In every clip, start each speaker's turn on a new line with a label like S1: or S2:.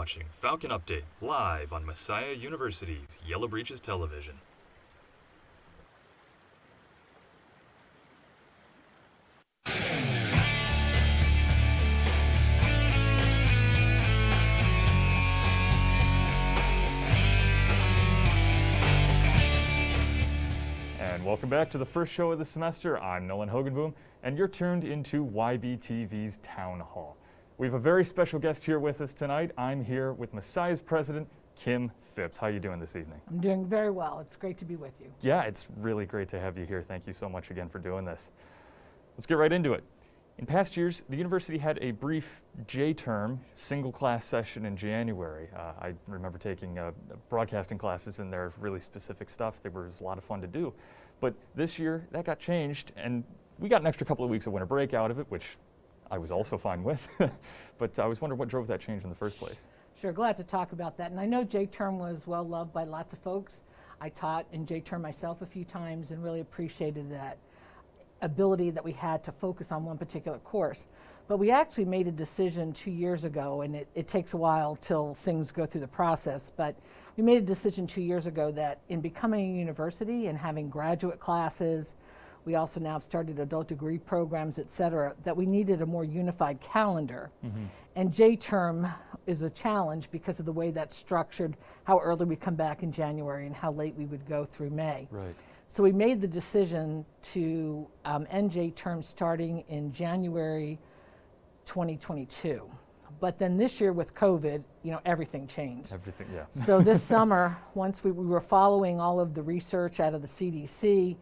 S1: watching Falcon Update live on Messiah University's Yellow Breeches Television.
S2: And welcome back to the first show of the semester. I'm Nolan Hogenboom, and you're tuned into YBTV's Town Hall. We have a very special guest here with us tonight. I'm here with Messiah's president, Kim Phipps. How are you doing this evening?
S3: I'm doing very well. It's great to be with you.
S2: Yeah, it's really great to have you here. Thank you so much again for doing this. Let's get right into it. In past years, the university had a brief J-term single class session in January. I remember taking broadcasting classes in there, really specific stuff. There was a lot of fun to do. But this year, that got changed, and we got an extra couple of weeks of winter break out of it, which I was also fine with. But I was wondering what drove that change in the first place.
S3: Sure, glad to talk about that. And I know J-term was well loved by lots of folks. I taught in J-term myself a few times and really appreciated that ability that we had to focus on one particular course. But we actually made a decision 2 years ago, and it takes a while till things go through the process, but we made a decision 2 years ago that in becoming a university and having graduate classes, we also now have started adult degree programs, et cetera, that we needed a more unified calendar. Mm-hmm. And J-term is a challenge because of the way that's structured, how early we come back in January and how late we would go through May.
S2: Right.
S3: So we made the decision to end J-term starting in January 2022. But then this year with COVID, everything changed.
S2: Everything, yeah.
S3: So this summer, once we were following all of the research out of the CDC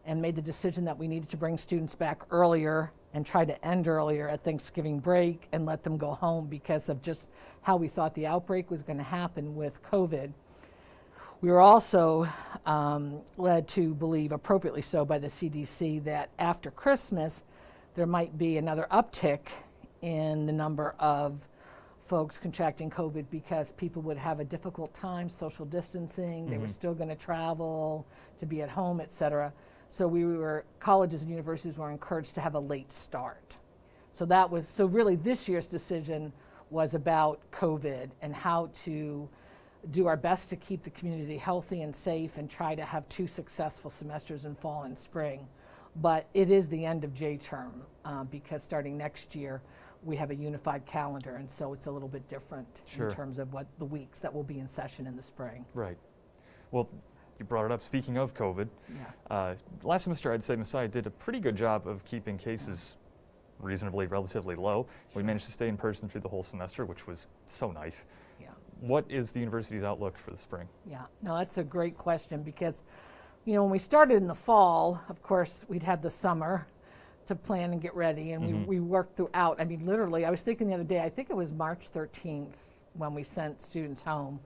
S3: and made the decision that we needed to bring students back earlier and try to end earlier at Thanksgiving break and let them go home because of just how we thought the outbreak was going to happen with COVID. We were also led to believe, appropriately so by the CDC, that after Christmas there might be another uptick in the number of folks contracting COVID because people would have a difficult time social distancing. They were still going to travel, to be at home, et cetera. So colleges and universities were encouraged to have a late start. So really this year's decision was about COVID and how to do our best to keep the community healthy and safe and try to have 2 successful semesters in fall and spring. But it is the end of J-term because starting next year, we have a unified calendar, and so it's a little bit different in terms of what the weeks that will be in session in the spring.
S2: Right. Well, you brought it up. Speaking of COVID, last semester I'd say Messiah did a pretty good job of keeping cases relatively low. We managed to stay in person through the whole semester, which was so nice.
S3: Yeah.
S2: What is the university's outlook for the spring?
S3: Yeah, no, that's a great question because, when we started in the fall, of course, we'd had the summer to plan and get ready, and we worked throughout. I mean, literally, I was thinking the other day, I think it was March 13th when we sent students home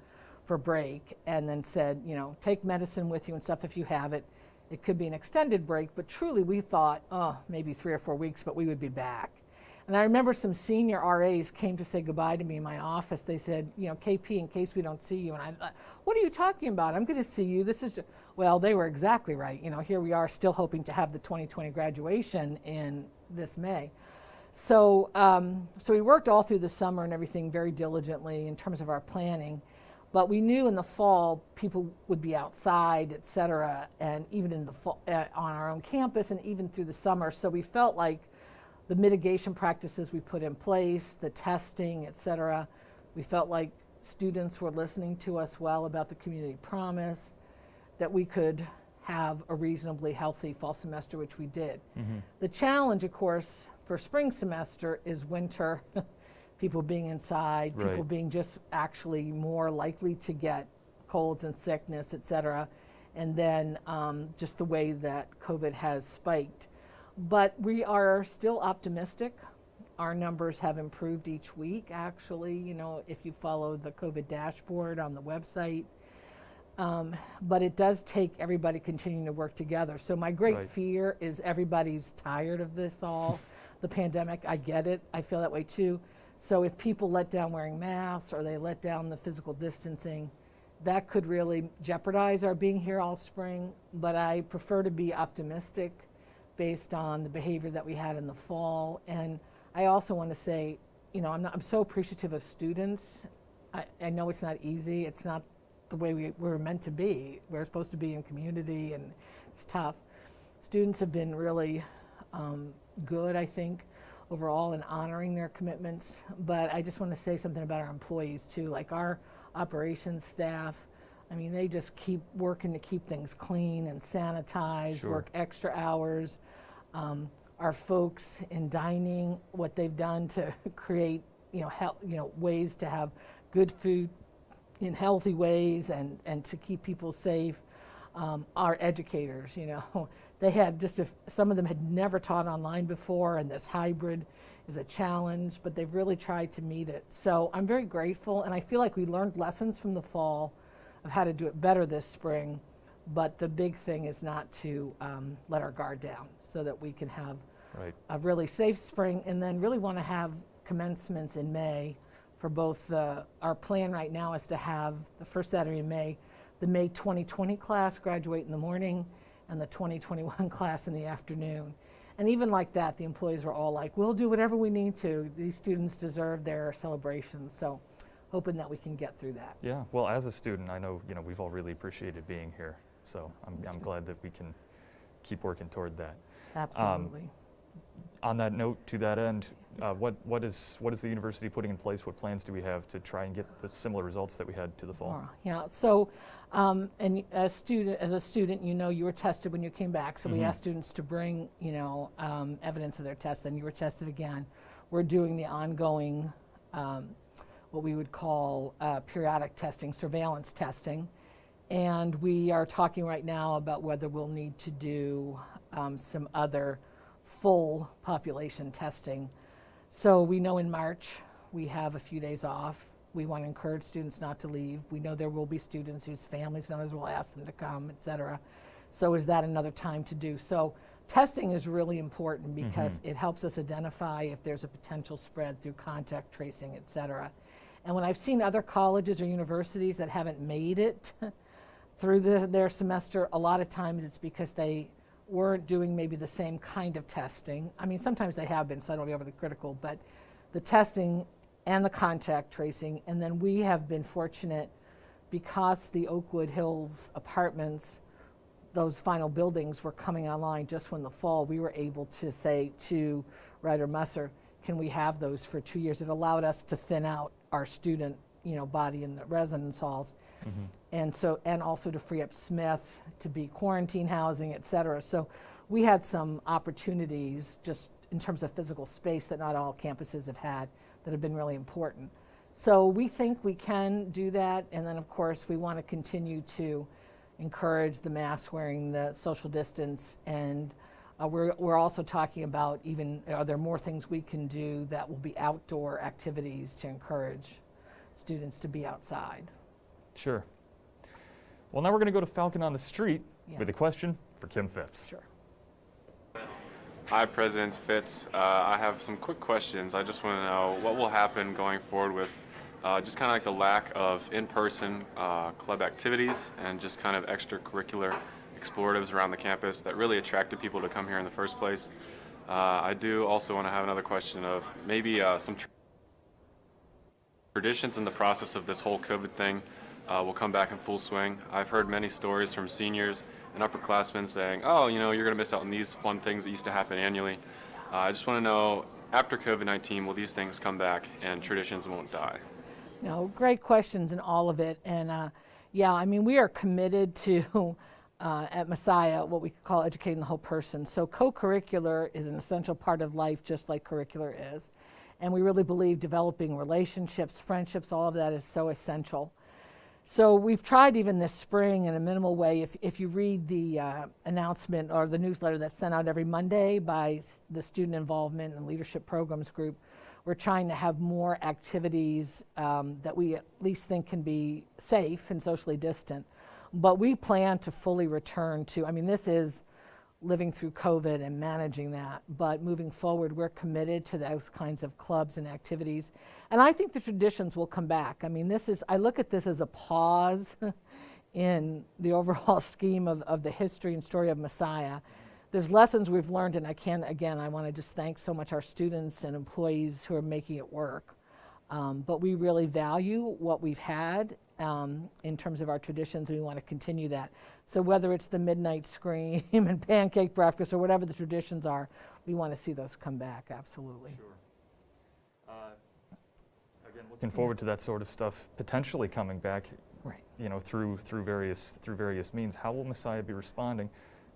S3: for break and then said, take medicine with you and stuff if you have it. It could be an extended break, but truly we thought, maybe 3 or 4 weeks, but we would be back. And I remember some senior RAs came to say goodbye to me in my office. They said, KP, in case we don't see you. And I thought, what are you talking about? I'm going to see you. Well, they were exactly right. Here we are still hoping to have the 2020 graduation in this May. So we worked all through the summer and everything very diligently in terms of our planning. But we knew in the fall people would be outside, et cetera, and even in the fall, on our own campus and even through the summer. So we felt like the mitigation practices we put in place, the testing, et cetera, we felt like students were listening to us well about the community promise, that we could have a reasonably healthy fall semester, which we did. The challenge, of course, for spring semester is winter, people being inside, people being just actually more likely to get colds and sickness, et cetera, and then just the way that COVID has spiked. But we are still optimistic. Our numbers have improved each week, actually, if you follow the COVID dashboard on the website. But it does take everybody continuing to work together. So my great fear is everybody's tired of this all, the pandemic. I get it. I feel that way too. So if people let down wearing masks or they let down the physical distancing, that could really jeopardize our being here all spring. But I prefer to be optimistic based on the behavior that we had in the fall. And I also want to say, I'm so appreciative of students I know it's not easy. It's not the way we were meant to be. We're supposed to be in community, and it's tough. Students have been really good, I think, overall in honoring their commitments. But I just want to say something about our employees too, like our operations staff. I mean, they just keep working to keep things clean and sanitized,
S2: Sure.
S3: work extra hours. Our folks in dining, what they've done to create, ways to have good food in healthy ways and to keep people safe. Our educators, they had some of them had never taught online before, and this hybrid is a challenge, but they've really tried to meet it. So I'm very grateful, and I feel like we learned lessons from the fall of how to do it better this spring, but the big thing is not to let our guard down so that we can have
S2: Right.
S3: a really safe spring, and then really want to have commencements in May for both our plan right now is to have the first Saturday in May, the May 2020 class graduate in the morning and the 2021 class in the afternoon. And even like that, the employees were all like, we'll do whatever we need to. These students deserve their celebrations. So hoping that we can get through that.
S2: Yeah, well, as a student, I know, we've all really appreciated being here. So I'm glad that we can keep working toward that.
S3: Absolutely.
S2: On that note, to that end, what is the university putting in place? What plans do we have to try and get the similar results that we had to the fall?
S3: Yeah, so, and as a student, you were tested when you came back, so we asked students to bring, evidence of their test, then you were tested again. We're doing the ongoing, what we would call periodic testing, surveillance testing, and we are talking right now about whether we'll need to do some other full population testing. So we know in March we have a few days off. We want to encourage students not to leave. We know there will be students whose families and others will ask them to come, et cetera. So is that another time to do? So testing is really important because it helps us identify if there's a potential spread through contact tracing, et cetera. And when I've seen other colleges or universities that haven't made it through their semester, a lot of times it's because they weren't doing maybe the same kind of testing. I mean, sometimes they have been, so I don't want to be overly critical, but the testing and the contact tracing, and then we have been fortunate because the Oakwood Hills apartments, those final buildings were coming online just when the fall, we were able to say to Ryder Musser, can we have those for 2 years? It allowed us to thin out our student, body in the residence halls. And also to free up Smith to be quarantine housing, et cetera. So we had some opportunities just in terms of physical space that not all campuses have had that have been really important. So we think we can do that, and then of course we want to continue to encourage the mask wearing, the social distance, and we're also talking about are there more things we can do that will be outdoor activities to encourage students to be outside.
S2: Sure. Well, now we're going to go to Falcon on the Street with a question for Kim Phipps.
S3: Sure.
S4: Hi, President Fitz. I have some quick questions. I just want to know what will happen going forward with just kind of like the lack of in-person club activities and just kind of extracurricular exploratives around the campus that really attracted people to come here in the first place. I do also want to have another question of maybe some traditions in the process of this whole COVID thing will come back in full swing. I've heard many stories from seniors and upperclassmen saying, oh, you're going to miss out on these fun things that used to happen annually. I just want to know, after COVID-19, will these things come back and traditions won't die?
S3: Great questions in all of it. And we are committed to, at Messiah, what we call educating the whole person. So co-curricular is an essential part of life, just like curricular is. And we really believe developing relationships, friendships, all of that is so essential. So we've tried even this spring in a minimal way. If you read the announcement or the newsletter that's sent out every Monday by the Student Involvement and Leadership Programs Group, we're trying to have more activities that we at least think can be safe and socially distant. But we plan to fully return to, this is living through COVID and managing that, but moving forward, we're committed to those kinds of clubs and activities. And I think the traditions will come back. I look at this as a pause in the overall scheme of the history and story of Messiah. There's lessons we've learned, and I want to just thank so much our students and employees who are making it work. But we really value what we've had in terms of our traditions, and we want to continue that. So whether it's the midnight scream and pancake breakfast or whatever the traditions are, we want to see those come back, absolutely.
S2: Sure. Again, looking forward to that sort of stuff potentially coming back,
S3: Right.
S2: you know, through various means. How will Messiah be responding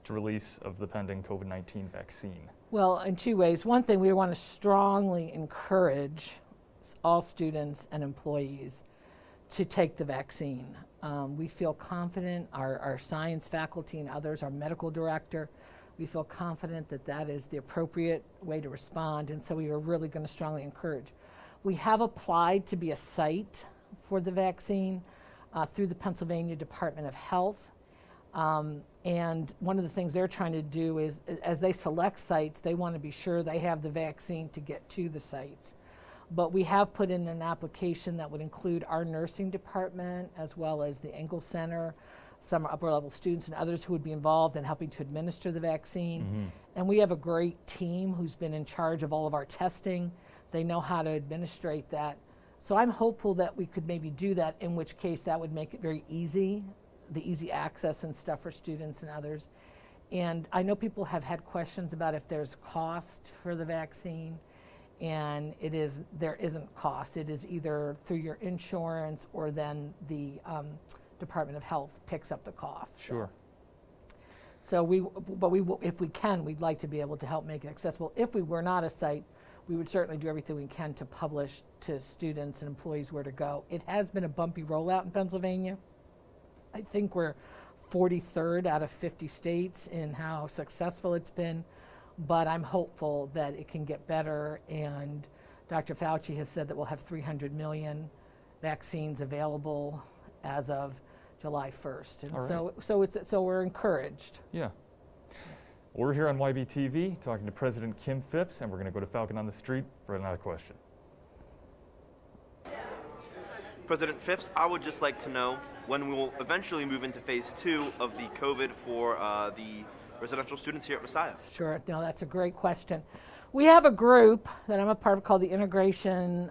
S2: to release of the pending COVID-19 vaccine?
S3: Well, in two ways. One thing, we want to strongly encourage all students and employees to take the vaccine. We feel confident, our science faculty and others, our medical director, we feel confident that that is the appropriate way to respond, and so we are really going to strongly encourage. We have applied to be a site for the vaccine through the Pennsylvania Department of Health. And one of the things they're trying to do is, as they select sites, they want to be sure they have the vaccine to get to the sites. But we have put in an application that would include our nursing department as well as the Engel Center, some upper level students and others who would be involved in helping to administer the vaccine.
S2: Mm-hmm.
S3: And we have a great team who's been in charge of all of our testing. They know how to administrate that. So I'm hopeful that we could maybe do that, in which case that would make it very easy, the easy access and stuff for students and others. And I know people have had questions about if there's cost for the vaccine, and there isn't cost. It is either through your insurance or then the Department of Health picks up the cost.
S2: Sure.
S3: So if we can, we'd like to be able to help make it accessible. If we were not a site, we would certainly do everything we can to publish to students and employees where to go. It has been a bumpy rollout in Pennsylvania. I think we're 43rd out of 50 states in how successful it's been, but I'm hopeful that it can get better, and Dr. Fauci has said that we'll have 300 million vaccines available as of July 1st. And
S2: All right.
S3: so we're encouraged.
S2: Yeah. We're here on YBTV talking to President Kim Phipps, and we're going to go to Falcon on the Street for another question.
S5: President Phipps, I would just like to know when we will eventually move into phase 2 of the COVID for the residential students here at Messiah.
S3: Sure, no, that's a great question. We have a group that I'm a part of called the Integration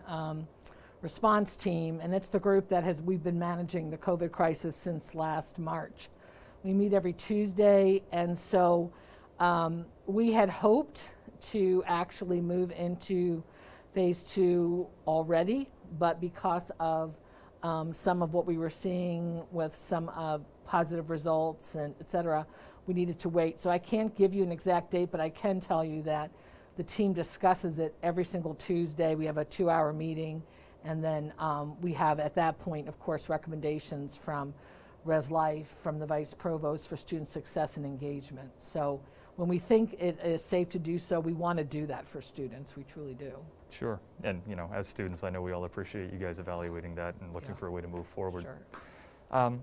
S3: Response Team, and it's the group that we've been managing the COVID crisis since last March. We meet every Tuesday, and so we had hoped to actually move into phase 2 already, but because of some of what we were seeing with some positive results and et cetera, we needed to wait. So I can't give you an exact date, but I can tell you that the team discusses it every single Tuesday. We have a 2-hour meeting, and then we have at that point, of course, recommendations from Res Life, from the Vice Provost for student success and engagement. So when we think it is safe to do so, we want to do that for students. We truly do.
S2: Sure. And, you know, as students, I know we all appreciate you guys evaluating that and looking
S3: Yeah.
S2: for a way to move forward.
S3: Sure.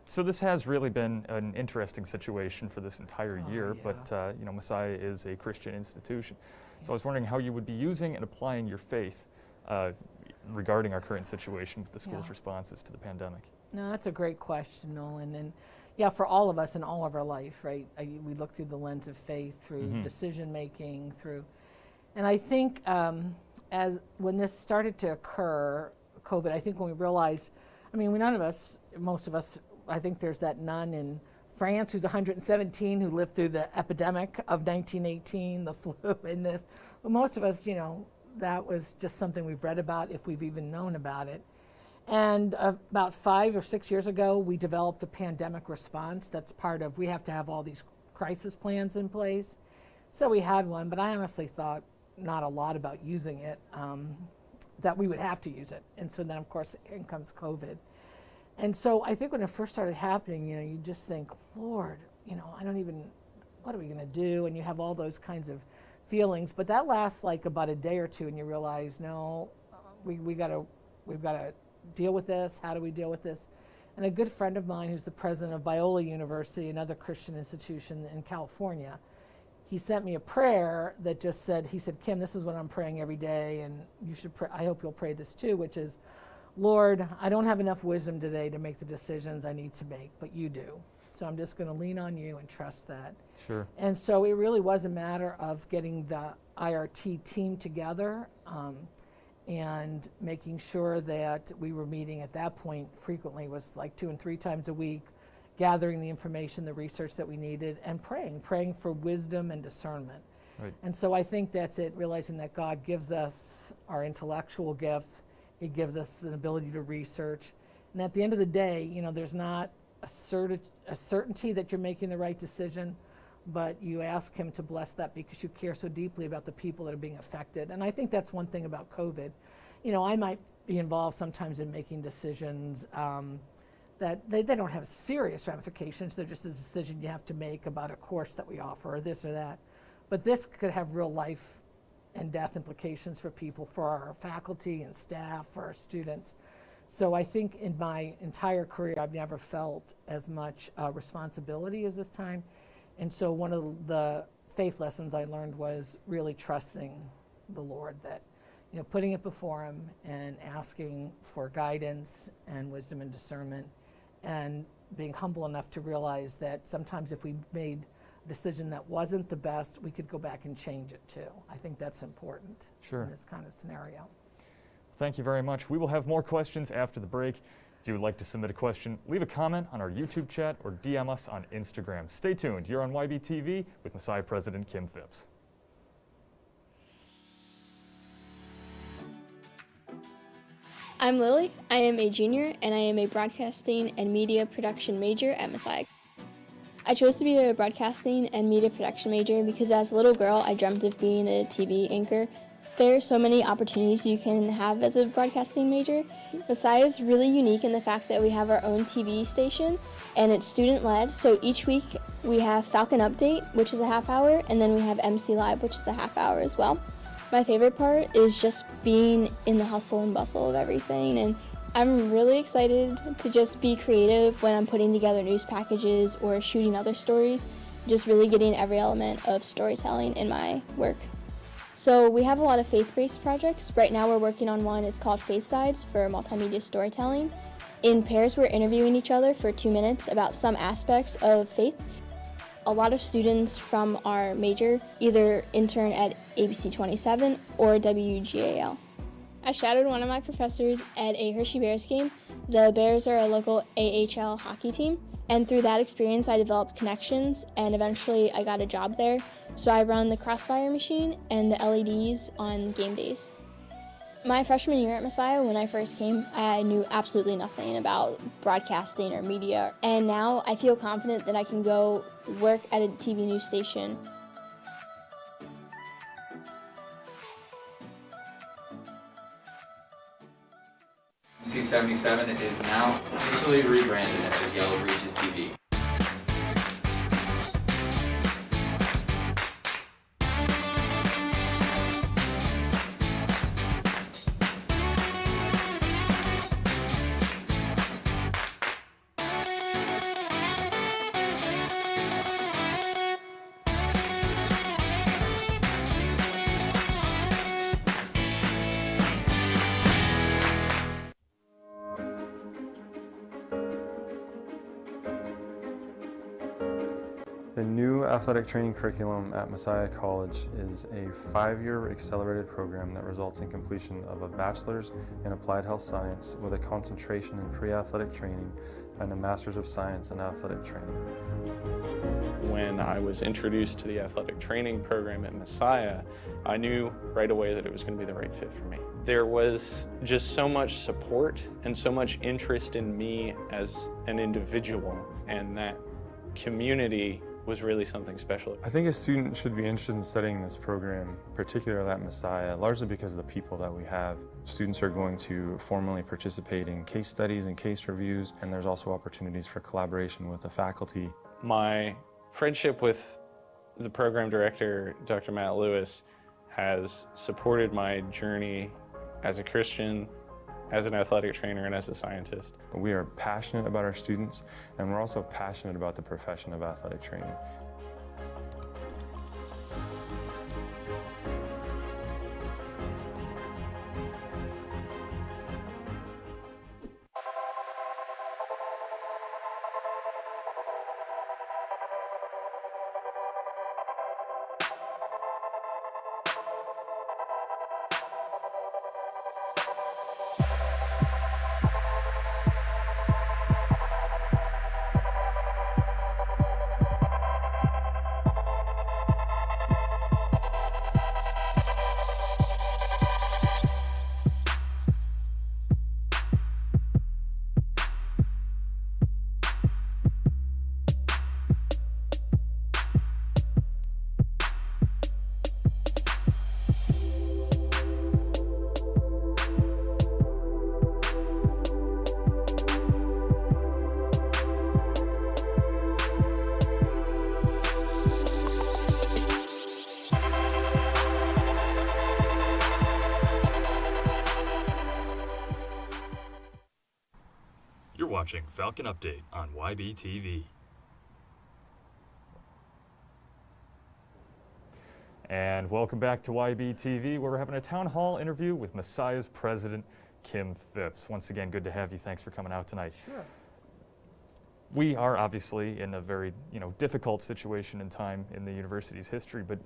S2: So this has really been an interesting situation for this entire year,
S3: yeah.
S2: but, you know, Messiah is a Christian institution. So I was wondering how you would be using and applying your faith regarding our current situation with the school's
S3: Yeah.
S2: responses to the pandemic.
S3: No, that's a great question, Nolan. And yeah, for all of us in all of our life, right? We look through the lens of faith, through decision making, and I think as when this started to occur, COVID, I think when we realized, I mean, most of us, I think there's that nun in France who's 117 who lived through the epidemic of 1918, the flu and this. But most of us, you know, that was just something we've read about, if we've even known about it. And about 5 or 6 years ago, we developed a pandemic response. That's part of, we have to have all these crisis plans in place. So we had one, but I honestly thought not a lot about using it, that we would have to use it. And so then, of course, in comes COVID. And so I think when it first started happening, you know, you just think, Lord, you know, what are we going to do? And you have all those kinds of feelings. But that lasts like about a day or two, and you realize, no, we've got to deal with this. How do we deal with this? And a good friend of mine, who's the president of Biola University, another Christian institution in California, he sent me a prayer that just said, he said, Kim, this is what I'm praying every day, and you should pray, I hope you'll pray this too, which is, Lord, I don't have enough wisdom today to make the decisions I need to make, but you do. So I'm just going to lean on you and trust that.
S2: Sure.
S3: And so it really was a matter of getting the IRT team together and making sure that we were meeting at that point frequently, was like 2 and 3 times a week, gathering the information, the research that we needed, and praying for wisdom and discernment.
S2: Right.
S3: And so I think that's it, realizing that God gives us our intellectual gifts. He gives us an ability to research. And at the end of the day, you know, there's not a certainty that you're making the right decision, but you ask him to bless that because you care so deeply about the people that are being affected. And I think that's one thing about COVID. You know, I might be involved sometimes in making decisions that they don't have serious ramifications. They're just a decision you have to make about a course that we offer or this or that. But this could have real life and death implications for people, for our faculty and staff, for our students. So I think in my entire career, I've never felt as much responsibility as this time. And so one of the faith lessons I learned was really trusting the Lord, that, you know, putting it before him and asking for guidance and wisdom and discernment, and being humble enough to realize that sometimes if we made a decision that wasn't the best, we could go back and change it too. I think that's important in this kind of scenario.
S2: Thank you very much. We will have more questions after the break. If you would like to submit a question, leave a comment on our YouTube chat or DM us on Instagram. Stay tuned. You're on YBTV with Messiah President Kim Phipps.
S6: I'm Lily. I am a junior, and I am a broadcasting and media production major at Messiah. I chose to be a broadcasting and media production major because as a little girl, I dreamt of being a TV anchor. There are so many opportunities you can have as a broadcasting major. Messiah is really unique in the fact that we have our own TV station, and it's student-led. So each week we have Falcon Update, which is a half hour, and then we have MC Live, which is a half hour as well. My favorite part is just being in the hustle and bustle of everything, and I'm really excited to just be creative when I'm putting together news packages or shooting other stories, just really getting every element of storytelling in my work. So we have a lot of faith-based projects. Right now we're working on one, it's called Faith Sides for multimedia storytelling. In pairs we're interviewing each other for 2 minutes about some aspect of faith. A lot of students from our major either intern at ABC 27 or WGAL. I shadowed one of my professors at a Hershey Bears game. The Bears are a local AHL hockey team, and through that experience I developed connections, and eventually I got a job there. So I run the Crossfire machine and the LEDs on game days. My freshman year at Messiah, when I first came, I knew absolutely nothing about broadcasting or media, and now I feel confident that I can go work at a TV news station.
S7: C77 is now officially rebranded as Yellow Breeches TV.
S8: The new athletic training curriculum at Messiah College is a 5-year accelerated program that results in completion of a bachelor's in applied health science with a concentration in pre-athletic training and a master's of science in athletic training.
S9: When I was introduced to the athletic training program at Messiah, I knew right away that it was going to be the right fit for me. There was just so much support and so much interest in me as an individual, and that community was really something special.
S8: I think a student should be interested in studying this program, particularly at Messiah, largely because of the people that we have. Students are going to formally participate in case studies and case reviews, and there's also opportunities for collaboration with the faculty.
S9: My friendship with the program director, Dr. Matt Lewis, has supported my journey as a Christian, as an athletic trainer, and as a scientist.
S8: We are passionate about our students, and we're also passionate about the profession of athletic training.
S1: watching Falcon Update on YBTV.
S2: And welcome back to YBTV, where we're having a town hall interview with Messiah's president, Kim Phipps. Once again, good to have you. Thanks for coming out tonight.
S3: Sure.
S2: We are obviously in a very, difficult situation in time in the university's history, but,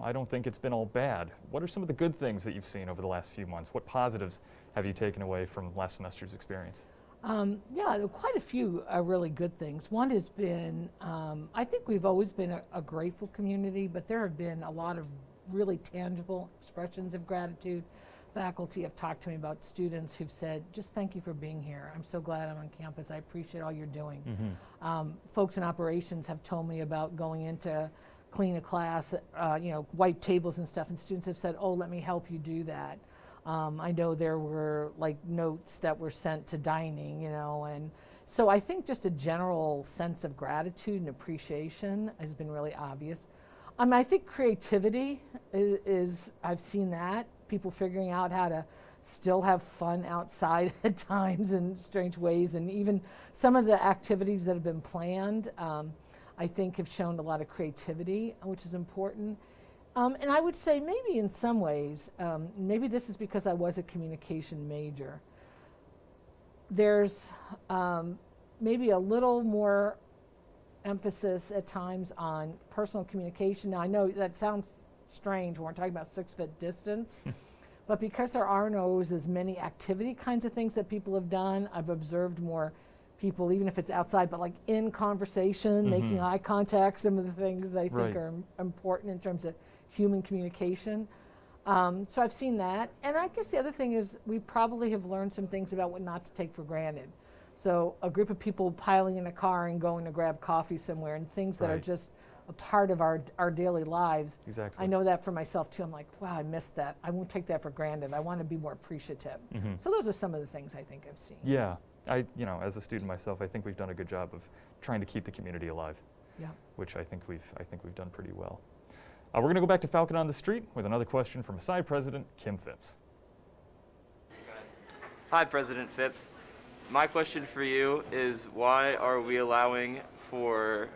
S2: I don't think it's been all bad. What are some of the good things that you've seen over the last few months? What positives have you taken away from last semester's experience?
S3: Yeah, quite a few really good things. One has been, I think we've always been a grateful community, but there have been a lot of really tangible expressions of gratitude. Faculty have talked to me about students who've said, just thank you for being here. I'm so glad I'm on campus. I appreciate all you're doing.
S2: Mm-hmm.
S3: Folks in operations have told me about going in to clean a class, wipe tables and stuff, and students have said, oh, let me help you do that. I know there were notes that were sent to dining, and so I think just a general sense of gratitude and appreciation has been really obvious. I think creativity is I've seen that. People figuring out how to still have fun outside at times in strange ways, and even some of the activities that have been planned, I think have shown a lot of creativity, which is important. And I would say maybe in some ways, maybe this is because I was a communication major, there's maybe a little more emphasis at times on personal communication. Now I know that sounds strange when we're talking about 6 foot distance, but because there aren't always as many activity kinds of things that people have done, I've observed more people, even if it's outside, but in conversation, making eye contact, some of the things I think are important in terms of human communication. So I've seen that. And I guess the other thing is we probably have learned some things about what not to take for granted. So a group of people piling in a car and going to grab coffee somewhere and things that are just a part of our daily lives.
S2: Exactly.
S3: I know that for myself too. I'm like, wow, I missed that. I won't take that for granted. I want to be more appreciative. So those are some of the things I think I've seen.
S2: Yeah, as a student myself, I think we've done a good job of trying to keep the community alive.
S3: Yeah.
S2: Which I think we've done pretty well. We're going to go back to Falcon on the Street with another question from Messiah President Kim Phipps.
S5: Hi, President Phipps. My question for you is, why are we allowing for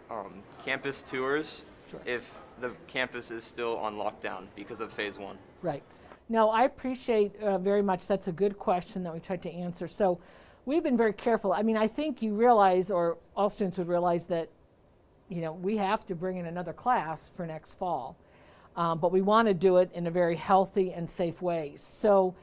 S5: campus tours if the campus is still on lockdown because of phase 1?
S3: Right. No, I appreciate very much. That's a good question that we tried to answer. So we've been very careful. I think you realize, or all students would realize, that we have to bring in another class for next fall. But we want to do it in a very healthy and safe way. So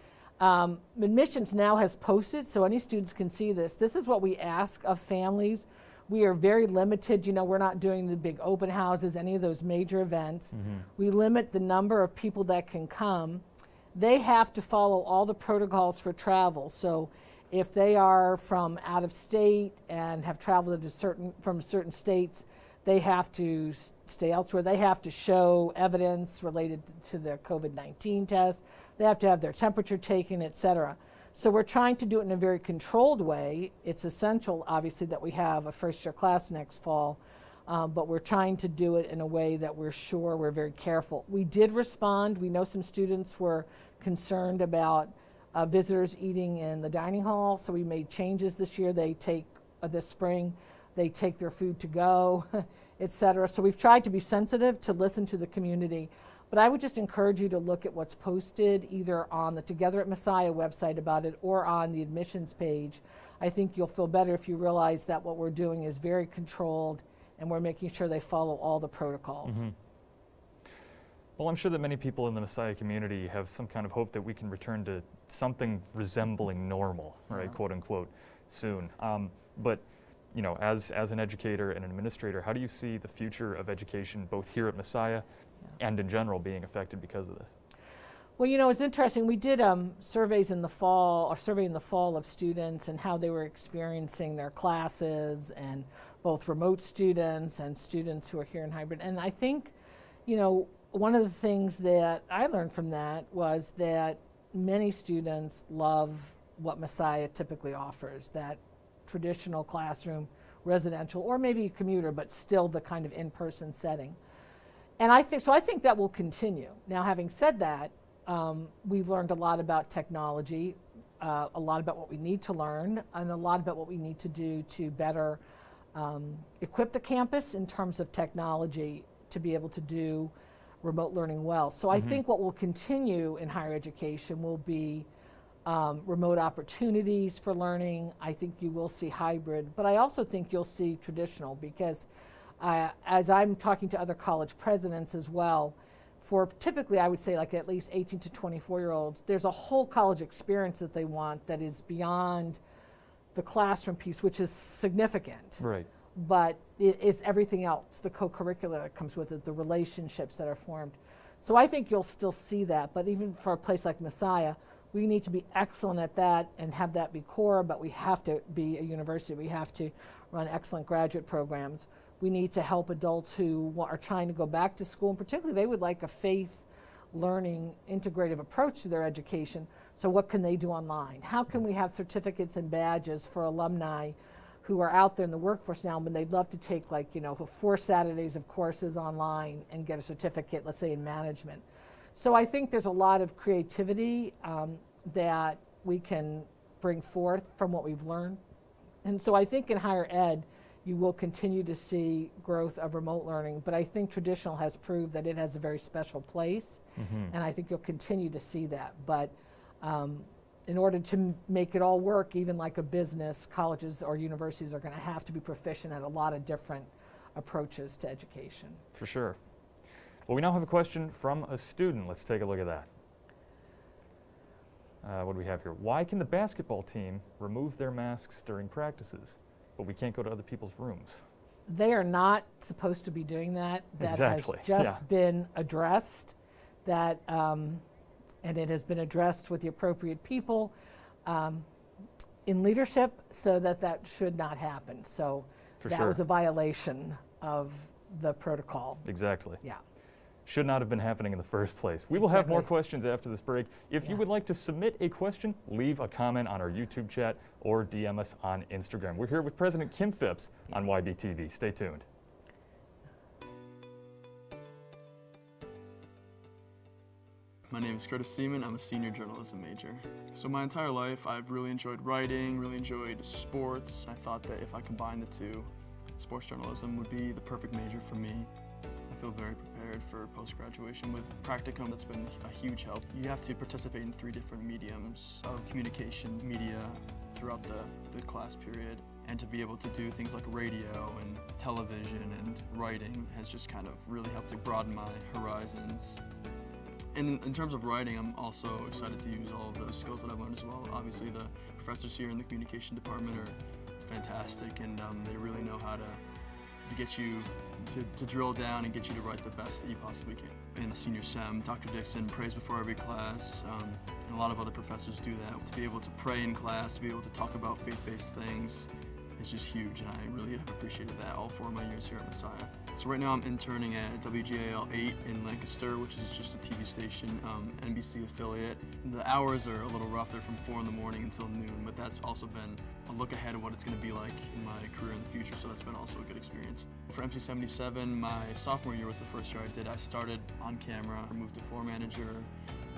S3: admissions now has posted, so any students can see this. This is what we ask of families. We are very limited. We're not doing the big open houses, any of those major events. We limit the number of people that can come. They have to follow all the protocols for travel. So if they are from out of state and have traveled from certain states, they have to stay elsewhere. They have to show evidence related to their COVID-19 test. They have to have their temperature taken, et cetera. So we're trying to do it in a very controlled way. It's essential, obviously, that we have a first-year class next fall, but we're trying to do it in a way that we're sure we're very careful. We did respond. We know some students were concerned about visitors eating in the dining hall, so we made changes this year. This spring, they take their food to go, et cetera. So we've tried to be sensitive, to listen to the community. But I would just encourage you to look at what's posted either on the Together at Messiah website about it or on the admissions page. I think you'll feel better if you realize that what we're doing is very controlled and we're making sure they follow all the protocols.
S2: Well, I'm sure that many people in the Messiah community have some kind of hope that we can return to something resembling normal, right, quote unquote, soon. But as an educator and an administrator, how do you see the future of education both here at Messiah and in general being affected because of this?
S3: Well, it's interesting. We did survey in the fall of students and how they were experiencing their classes, and both remote students and students who are here in hybrid. And I think, one of the things that I learned from that was that many students love what Messiah typically offers, that traditional classroom, residential, or maybe a commuter, but still the kind of in-person setting. And I think that will continue. Now, having said that, we've learned a lot about technology. a lot about what we need to learn and a lot about what we need to do to better equip the campus in terms of technology to be able to do remote learning well. So I think what will continue in higher education will be remote opportunities for learning. I think you will see hybrid, but I also think you'll see traditional, because as I'm talking to other college presidents as well, for typically I would say like at least 18 to 24-year-olds, there's a whole college experience that they want that is beyond the classroom piece, which is significant.
S2: Right.
S3: But it's everything else, the co-curricular that comes with it, the relationships that are formed. So I think you'll still see that, but even for a place like Messiah, we need to be excellent at that and have that be core, but we have to be a university. We have to run excellent graduate programs. We need to help adults who are trying to go back to school, and particularly they would like a faith learning integrative approach to their education. So what can they do online? How can we have certificates and badges for alumni who are out there in the workforce now, but they'd love to take 4 Saturdays of courses online and get a certificate, let's say in management. So I think there's a lot of creativity that we can bring forth from what we've learned. And so I think in higher ed, you will continue to see growth of remote learning, but I think traditional has proved that it has a very special place, and I think you'll continue to see that. But in order to make it all work, even like a business, colleges or universities are going to have to be proficient at a lot of different approaches to education.
S2: For sure. Well, we now have a question from a student. Let's take a look at that. What do we have here? Why can the basketball team remove their masks during practices, but we can't go to other people's rooms?
S3: They are not supposed to be doing that. That
S2: Exactly.
S3: has just been addressed. That and it has been addressed with the appropriate people in leadership, so that should not happen. So that was a violation of the protocol.
S2: Exactly.
S3: Yeah.
S2: Should not have been happening in the first place. We will have more questions after this break. If you would like to submit a question, leave a comment on our YouTube chat or DM us on Instagram. We're here with President Kim Phipps on YBTV. Stay tuned.
S10: My name is Curtis Seaman. I'm a senior journalism major. So my entire life, I've really enjoyed writing, really enjoyed sports. I thought that if I combined the two, sports journalism would be the perfect major for me. I feel very prepared for post-graduation with practicum. That's been a huge help. You have to participate in 3 different mediums of communication, media, throughout the class period. And to be able to do things like radio and television and writing has just kind of really helped to broaden my horizons. And in terms of writing, I'm also excited to use all of those skills that I've learned as well. Obviously, the professors here in the communication department are fantastic, and they really know how to get you to drill down and get you to write the best that you possibly can. In a senior sem, Dr. Dixon prays before every class, and a lot of other professors do that. To be able to pray in class, to be able to talk about faith-based things, is just huge, and I really have appreciated that all 4 of my years here at Messiah. So right now I'm interning at WGAL 8 in Lancaster, which is just a TV station, NBC affiliate. The hours are a little rough. They're from 4 in the morning until noon, but that's also been a look ahead of what it's going to be like in my career in the future, so that's been also a good experience. For MC77, my sophomore year was the first year I did. I started on camera, moved to floor manager.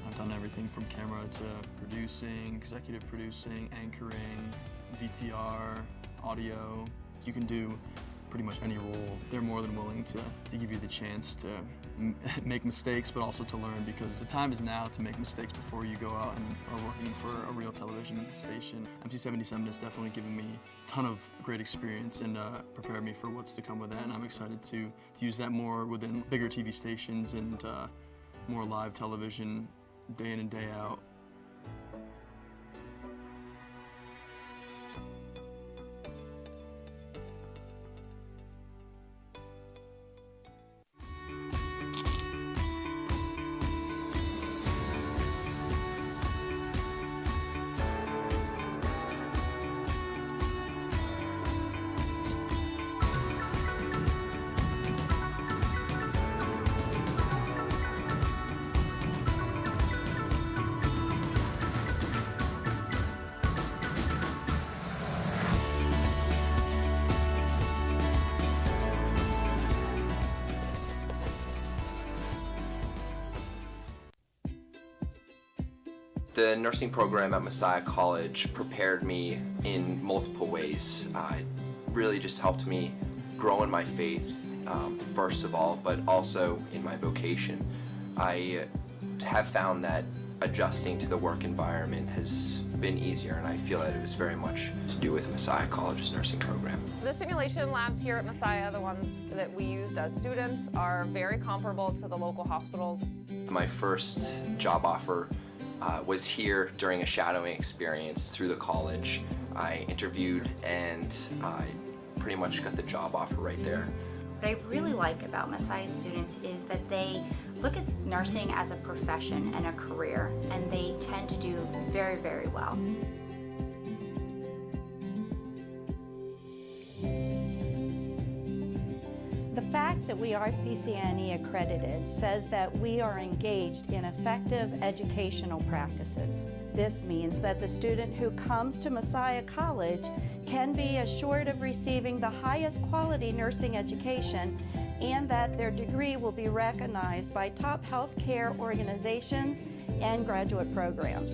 S10: I've done everything from camera to producing, executive producing, anchoring, VTR, audio. You can do pretty much any role. They're more than willing to give you the chance to make mistakes, but also to learn, because the time is now to make mistakes before you go out and are working for a real television station. MC77 has definitely given me a ton of great experience and prepared me for what's to come with that, and I'm excited to use that more within bigger TV stations and more live television day in and day out.
S7: The nursing program at Messiah College prepared me in multiple ways. It really just helped me grow in my faith, first of all, but also in my vocation. I have found that adjusting to the work environment has been easier, and I feel that it was very much to do with Messiah College's nursing program.
S11: The simulation labs here at Messiah, the ones that we used as students, are very comparable to the local hospitals.
S7: My first job offer was here during a shadowing experience through the college. I interviewed and I pretty much got the job offer right there.
S12: What I really like about Messiah students is that they look at nursing as a profession and a career, and they tend to do very, very well.
S13: The fact that we are CCNE accredited says that we are engaged in effective educational practices. This means that the student who comes to Messiah College can be assured of receiving the highest quality nursing education, and that their degree will be recognized by top healthcare organizations and graduate programs.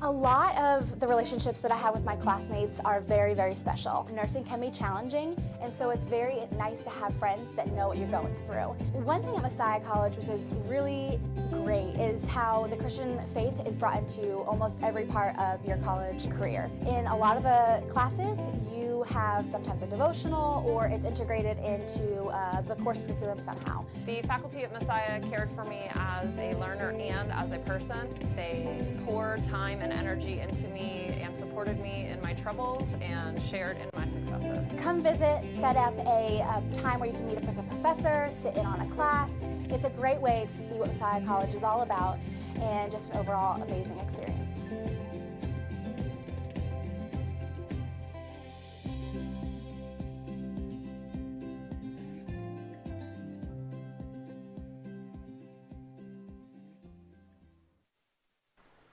S6: A lot of the relationships that I have with my classmates are very, very special. Nursing can be challenging, and so it's very nice to have friends that know what you're going through. One thing at Messiah College, which is really great, is how the Christian faith is brought into almost every part of your college career. In a lot of the classes, you have sometimes a devotional, or it's integrated into the course curriculum somehow.
S11: The faculty at Messiah cared for me as a learner and as a person. They poured time and energy into me and supported me in my troubles and shared in my successes.
S6: Come visit, set up a time where you can meet up with a professor, sit in on a class. It's a great way to see what Messiah College is all about, and just an overall amazing experience.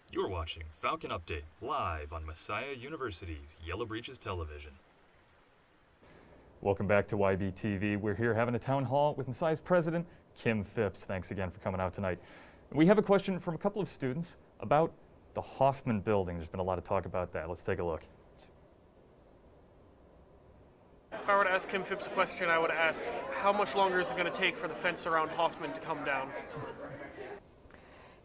S1: You're watching Falcon Update live on Messiah University's Yellow Breeches Television.
S2: Welcome back to YBTV. We're here having a town hall with Messiah's president, Kim Phipps. Thanks again for coming out tonight. We have a question from a couple of students about the Hoffman building. There's been a lot of talk about that. Let's take a look.
S14: If I were to ask Kim Phipps a question, I would ask, how much longer is it going to take for the fence around Hoffman to come down?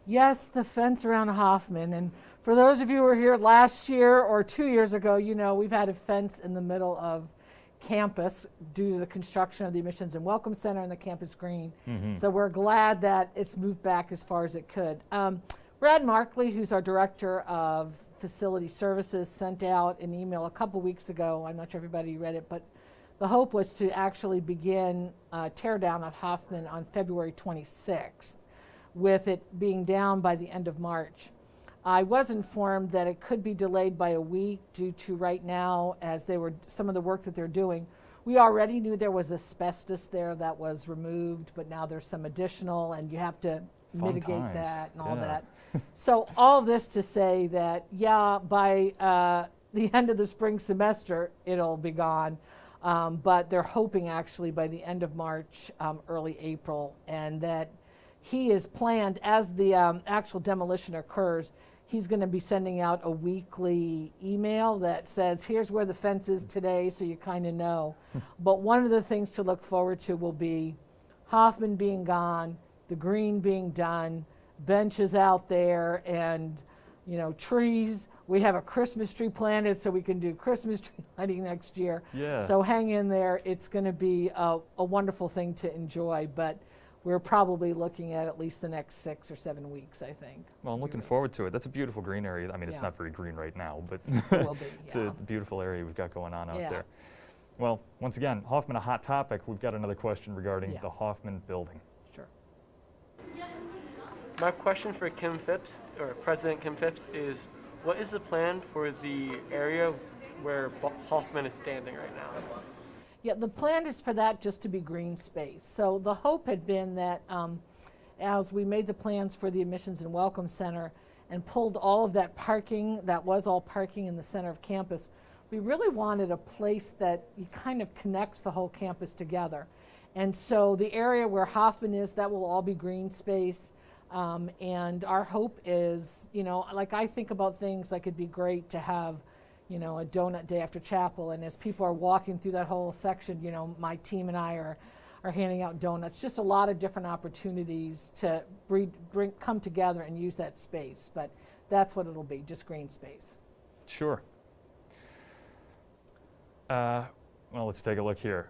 S3: Yes, the fence around Hoffman. And for those of you who were here last year or 2 years ago, you know we've had a fence in the middle of campus due to the construction of the Admissions and Welcome Center and the campus green. So we're glad that it's moved back as far as it could. Brad Markley, who's our director of facility services, sent out an email a couple weeks ago. I'm not sure everybody read it, but the hope was to actually begin tear down of Hoffman on February 26th. With it being down by the end of March. I was informed that it could be delayed by a week due to right now, as they were some of the work that they're doing. We already knew there was asbestos there that was removed, but now there's some additional, and you have to mitigate that and all that. So all this to say that, yeah, by the end of the spring semester, it'll be gone. But they're hoping actually by the end of March, early April, and that he is planned, as the actual demolition occurs, he's going to be sending out a weekly email that says, here's where the fence is today, so you kind of know. But one of the things to look forward to will be Hoffman being gone, the green being done, benches out there, and trees. We have a Christmas tree planted so we can do Christmas tree lighting next year.
S2: Yeah.
S3: So hang in there. It's going to be a wonderful thing to enjoy. But we're probably looking at least the next 6 or 7 weeks, I think.
S2: Well, I'm looking forward to it. That's a beautiful green area. I mean, it's not very green right now, but
S3: It will be,
S2: it's a beautiful area we've got going on out
S3: Yeah.
S2: there. Well, once again, Hoffman, a hot topic. We've got another question regarding the Hoffman building.
S3: Sure.
S14: My question for Kim Phipps, or President Kim Phipps, is what is the plan for the area where Hoffman is standing right now?
S3: Yeah, the plan is for that just to be green space. So the hope had been that as we made the plans for the Admissions and Welcome Center and pulled all of that parking, that was all parking in the center of campus, we really wanted a place that kind of connects the whole campus together. And so the area where Hoffman is, that will all be green space. And our hope is, like I think about things like it'd be great to have, a donut day after chapel, and as people are walking through that whole section, my team and I are handing out donuts. Just a lot of different opportunities to come together and use that space. But that's what it'll be, just green space.
S2: Sure. Well, let's take a look here.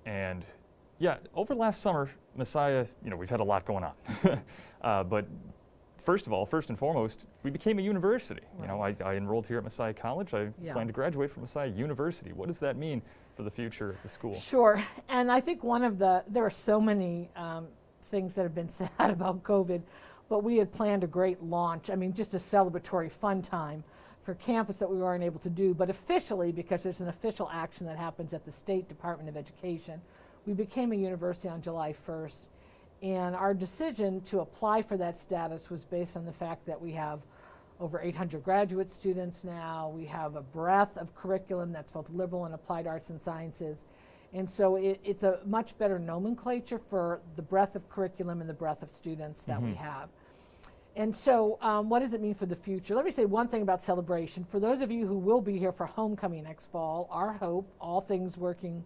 S2: And yeah, over last summer, Messiah, we've had a lot going on. But first and foremost, we became a university.
S3: Right.
S2: I enrolled here at Messiah College. I plan to graduate from Messiah University. What does that mean for the future of the school?
S3: Sure, and I think there are so many things that have been said about COVID, but we had planned a great launch. Just a celebratory fun time for campus that we weren't able to do, but officially, because there's an official action that happens at the State Department of Education, we became a university on July 1st. And our decision to apply for that status was based on the fact that we have over 800 graduate students now. We have a breadth of curriculum that's both liberal and applied arts and sciences. And so it's a much better nomenclature for the breadth of curriculum and the breadth of students that we have. And so what does it mean for the future? Let me say one thing about celebration. For those of you who will be here for homecoming next fall, our hope, all things working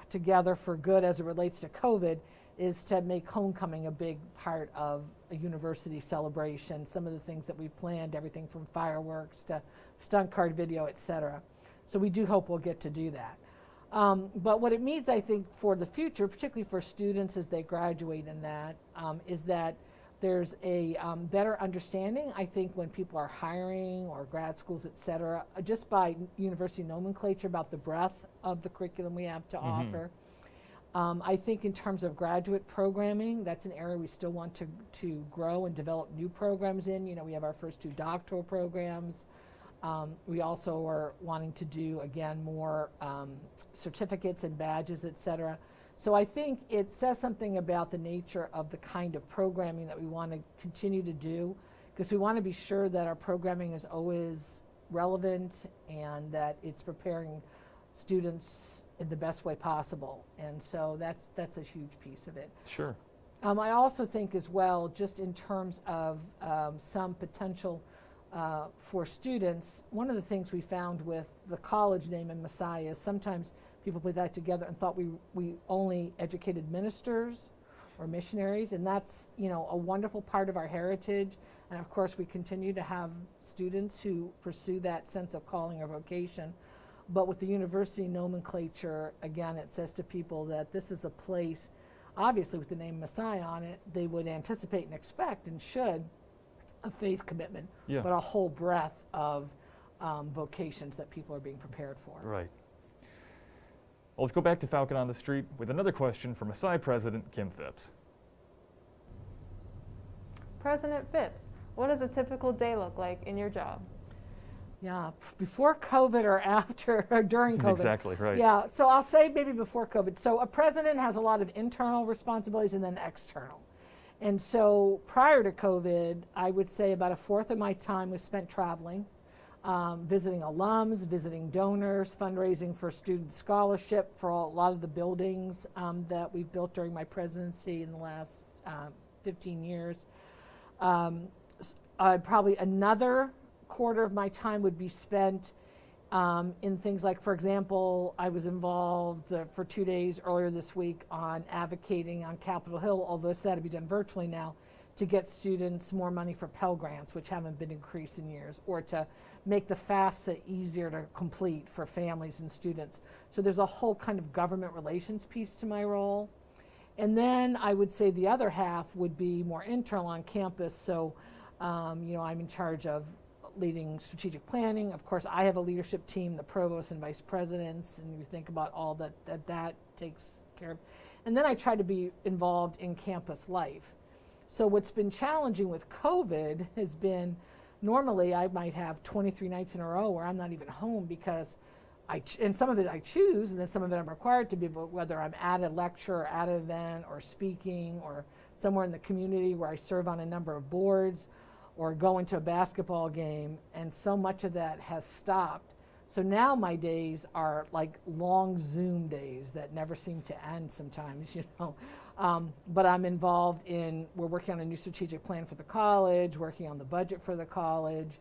S3: together for good as it relates to COVID, is to make homecoming a big part of a university celebration. Some of the things that we've planned, everything from fireworks to stunt card video, et cetera. So we do hope we'll get to do that. But what it means, I think, for the future, particularly for students as they graduate in that, is that there's a better understanding, I think, when people are hiring or grad schools, et cetera, just by university nomenclature about the breadth of the curriculum we have to offer. I think in terms of graduate programming, that's an area we still want to grow and develop new programs in. We have our first 2 doctoral programs. We also are wanting to do, again, more certificates and badges, et cetera. So I think it says something about the nature of the kind of programming that we want to continue to do, because we want to be sure that our programming is always relevant and that it's preparing students in the best way possible. And so that's a huge piece of it.
S2: Sure.
S3: I also think as well, just in terms of some potential for students, one of the things we found with the college name in Messiah is sometimes people put that together and thought we only educated ministers or missionaries, and that's a wonderful part of our heritage. And of course we continue to have students who pursue that sense of calling or vocation. But with the university nomenclature, again, it says to people that this is a place, obviously with the name Messiah on it, they would anticipate and expect and should a faith commitment, but a whole breadth of vocations that people are being prepared for.
S2: Right. Well, let's go back to Falcon on the Street with another question from Messiah President Kim Phipps.
S15: President Phipps, what does a typical day look like in your job?
S3: Yeah, before COVID or after or during COVID.
S2: Exactly, right.
S3: Yeah, so I'll say maybe before COVID. So a president has a lot of internal responsibilities and then external. And so prior to COVID, I would say about 1/4 of my time was spent traveling, visiting alums, visiting donors, fundraising for student scholarship for a lot of the buildings that we've built during my presidency in the last 15 years. Probably another 1/4 of my time would be spent in things like, for example, I was involved for 2 days earlier this week on advocating on Capitol Hill, although this had to be done virtually now, to get students more money for Pell Grants, which haven't been increased in years, or to make the FAFSA easier to complete for families and students. So there's a whole kind of government relations piece to my role. And then I would say the other half would be more internal on campus. So, I'm in charge of leading strategic planning. Of course, I have a leadership team, the provost and vice presidents, and you think about all that takes care of. And then I try to be involved in campus life. So what's been challenging with COVID has been, normally I might have 23 nights in a row where I'm not even home because and some of it I choose, and then some of it I'm required to be, but whether I'm at a lecture or at an event or speaking or somewhere in the community where I serve on a number of boards, or going to a basketball game, and so much of that has stopped. So now my days are like long Zoom days that never seem to end sometimes, But I'm involved in, we're working on a new strategic plan for the college, working on the budget for the college.